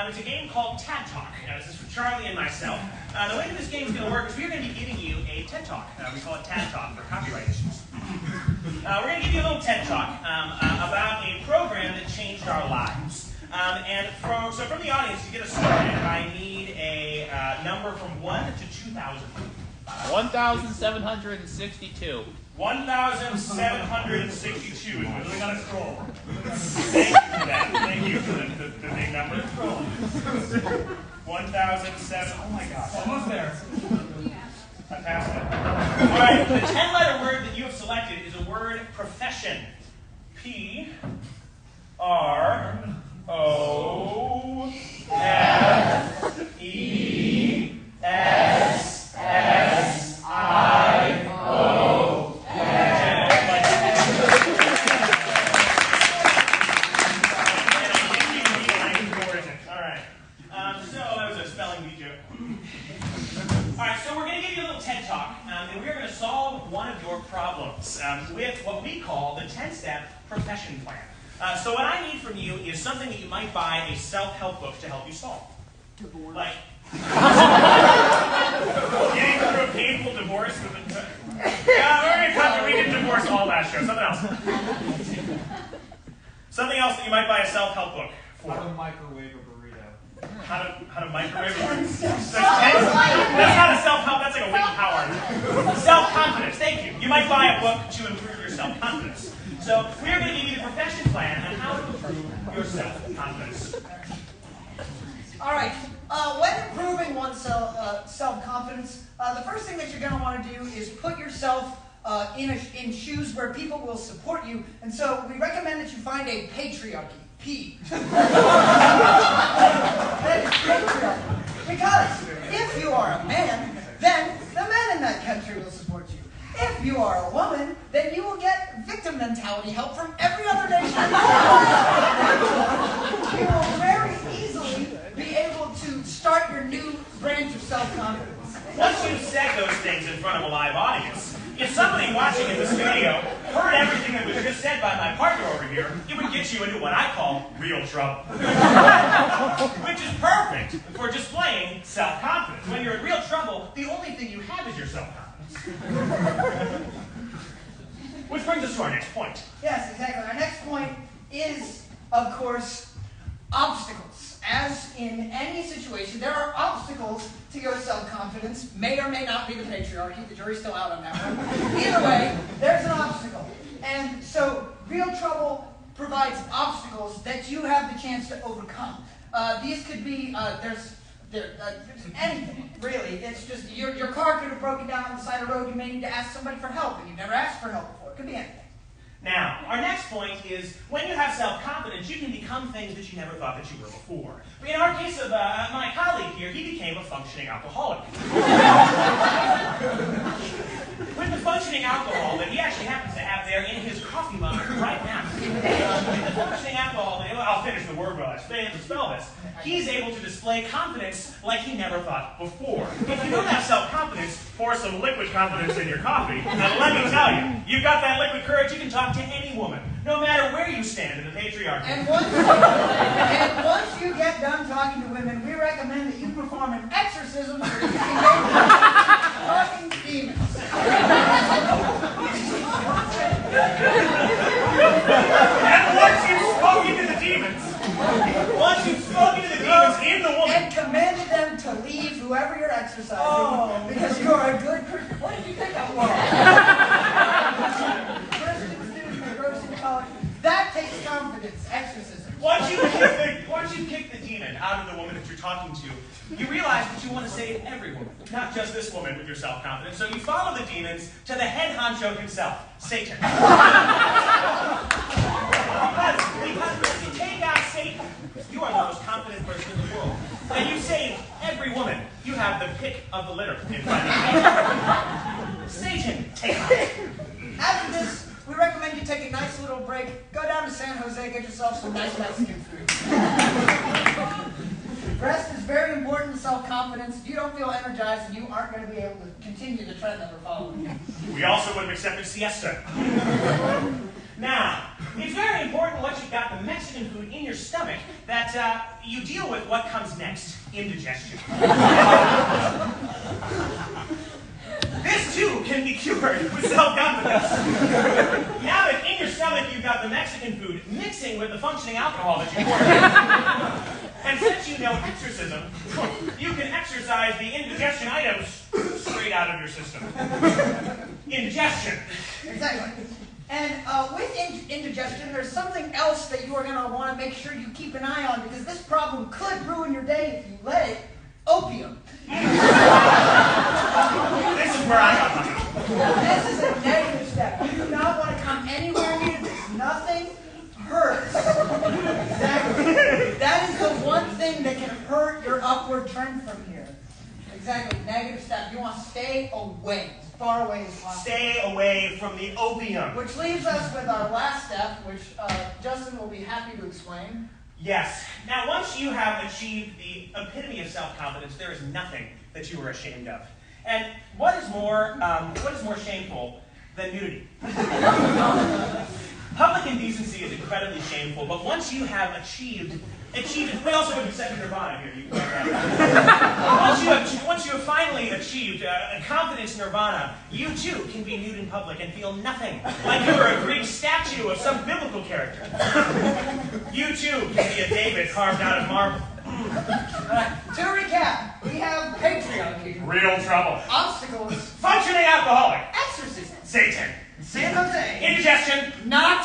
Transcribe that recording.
It's a game called Tad Talk. This is for Charlie and myself. The way that this game is going to work is we're going to be giving you a TED Talk. We call it Tad Talk for copyright issues. We're going to give you a little TED Talk about a program that changed our lives. So from the audience, to get us started, I need a number from 1 to 2,000. 1,762. 1,762 is really on a scroll. Thank you for that. Thank you for the big number. 1,007. Oh my gosh. Almost there. I passed it. All right. The 10-letter word that you have selected is a word profession. With what we call the 10-step profession plan. So what I need from you is something that you might buy a self-help book to help you solve. Divorce. Like getting through a painful divorce with we did divorce all last show. Something else. Something else that you might buy a self-help book for. How to microwave a burrito. How to microwave a burrito. That's not a self-help, that's like a wing power. Self-confidence, thank you. You might buy a book to improve your self-confidence. So we're going to give you the profession plan on how to improve your self-confidence. All right. When improving one's self-confidence, the first thing that you're going to want to do is put yourself in shoes where people will support you. And so we recommend that you find a patriarchy. Patriarchy. Because if you are a man, then the men in that country will support you. If you are a woman, then you will get victim mentality help from every other nation. You will very easily be able to start your new branch of self-confidence. Once you've said those things in front of a live audience, if somebody watching in the studio heard everything that was just said by my partner over here, it would get you into what I call real trouble. Which is perfect for displaying self-confidence. When you're in real trouble, the only thing you have is your self-confidence. Which brings us to our next point. Yes, exactly. Our next point is, of course, obstacles. As in any situation, there are obstacles to your self-confidence. May or may not be the patriarchy. The jury's still out on that one. Either way, there's an obstacle. And so real trouble provides obstacles that you have the chance to overcome. These could be, there's anything, really. It's just your car could have broken down on the side of the road. You may need to ask somebody for help, and you've never asked for help before. It could be anything. Now, our next point is when you have self-confidence, you can become things that you never thought that you were before. In our case of my colleague here, he became a functioning alcoholic. With the functioning alcohol that he actually happens to have there in his coffee mug right now. With the functioning alcohol that I'll finish the word while I spell this. He's able to display confidence like he never thought before. If you don't have self-confidence, pour some liquid confidence in your coffee, and let me tell you, you've got that liquid courage, you can talk to any woman, no matter where you stand in the patriarchy. And once you get done talking to women, we recommend that you perform an exorcism so you can go talking demons. And once you've spoken to the demons, in the woman, and commanded them to leave whoever you're exercising, because you are a good person. What did you think that was? That takes confidence, exorcism. Once you kick the demon out of the woman that you're talking to, you realize that you want to save every woman, not just this woman with your self-confidence. So you follow the demons to the head honcho himself, Satan. Because if you take out Satan, you are the most confident person in the world. And you save every woman. You have the pick of the litter in front of you. Satan, take out. After this, we recommend you take a nice little break. Go down to San Jose, get yourself some nice Mexican food. Rest is very important to self-confidence. If you don't feel energized, you aren't going to be able to continue the trend that we're following. We also would have accepted siesta. Now, It's very important once you've got the Mexican food in your stomach that you deal with what comes next, indigestion. This too can be cured with self-confidence. Now that in your stomach you've got the Mexican food mixing with the functioning alcohol that you poured in, and since you know exorcism, you can exorcise the indigestion items straight out of your system. Indigestion. Exactly. And with indigestion, there's something else that you are going to want to make sure you keep an eye on, because this problem could ruin your day if you let it. Opium. This is where I got money. This is a negative step. You do not want to come anywhere near this. Nothing hurts. Exactly. That is the one thing that can hurt your upward trend from here. Exactly. Negative step. You want to stay away. As far away as possible. Stay away from the opium. Which leaves us with our last step, which Justin will be happy to explain. Yes. Now, once you have achieved the epitome of self-confidence, there is nothing that you are ashamed of. And what is more shameful than nudity? Public indecency is incredibly shameful, but once you have achieved it, we also would accept nirvana here. Once you have finally achieved confidence nirvana, you too can be nude in public and feel nothing, like you were a Greek statue of some biblical character. You too can be a David carved out of marble. To recap, we have patriarchy, Real trouble. obstacles, Functioning alcoholic. exorcism, Satan. San Jose, Indigestion. not